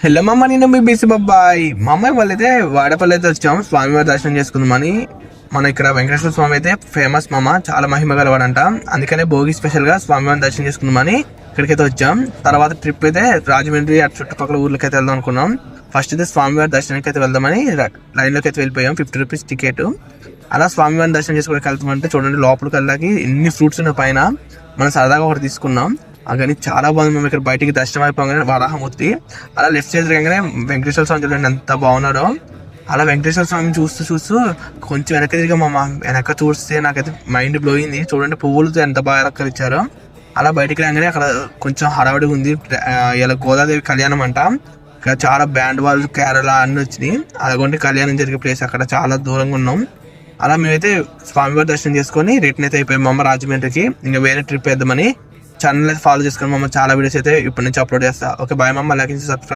Hello మమ్మ, నేను మీ BC బాబాయ్. మా అమ్మాయి వాళ్ళైతే వాడపల్లి అయితే వచ్చాం స్వామివారి దర్శనం చేసుకుందామని. మన ఇక్కడ వెంకటేశ్వర స్వామి అయితే ఫేమస్ మామ, చాలా మహిమ గలవాడంట. అందుకనే భోగి స్పెషల్ గా స్వామివారిని దర్శనం చేసుకుందామని ఇక్కడికైతే వచ్చాం. తర్వాత ట్రిప్ అయితే రాజమండ్రి అటు చుట్టుపక్కల ఊర్లకైతే వెళ్దాం అనుకున్నాం. ఫస్ట్ అయితే స్వామివారి దర్శనానికి అయితే వెళ్దామని లైన్ లోకి అయితే వెళ్ళిపోయాం. 50 రూపీస్ టికెట్. అలా స్వామివారిని దర్శనం చేసుకోవడానికి వెళ్తామంటే చూడండి, లోపలికి వెళ్ళడానికి ఎన్ని ఫ్రూట్స్ ఉన్న పైన. మనం సరదాగా ఒకటి తీసుకున్నాం. కానీ చాలా బాగుంది. మేము ఇక్కడ బయటికి దర్శనం అయిపోగానే వరాహమూర్తి, అలా లెఫ్ట్ సైడ్ రాగానే వెంకటేశ్వర స్వామి చూడండి ఎంత బాగున్నాడో. అలా వెంకటేశ్వర స్వామిని చూస్తూ చూస్తూ కొంచెం వెనక తిరిగా మా వెనక చూస్తే నాకైతే మైండ్ బ్లోయింది. చూడండి పువ్వులతో ఎంత బాగా అలంకరించారో. అలా బయటికి రాగానే అక్కడ కొంచెం హడావిడిగా ఉంది. ఇలా గోదాదేవి కళ్యాణం అంట. ఇక్కడ చాలా బ్యాండ్ వాళ్ళు కేరళ అన్ని వచ్చినాయి. అలాగొంటే కళ్యాణం జరిగే ప్లేస్ అక్కడ చాలా దూరంగా ఉన్నాం. అలా మేమైతే స్వామివారి దర్శనం చేసుకొని రిటర్న్ అయితే అయిపోయాం మా అమ్మ రాజమండ్రికి. ఇంకా వేరే ట్రిప్ వేద్దామని ఛానల్ అయితే ఫాలో చేసుకుని మమ్మ చాలా వీడియోస్ అయితే ఇప్పటి నుంచి అప్లోడ్ చేస్తా. ఓకే బాయ్ మమ్మ, లైక్ చేసి సబ్స్క్రైబ్.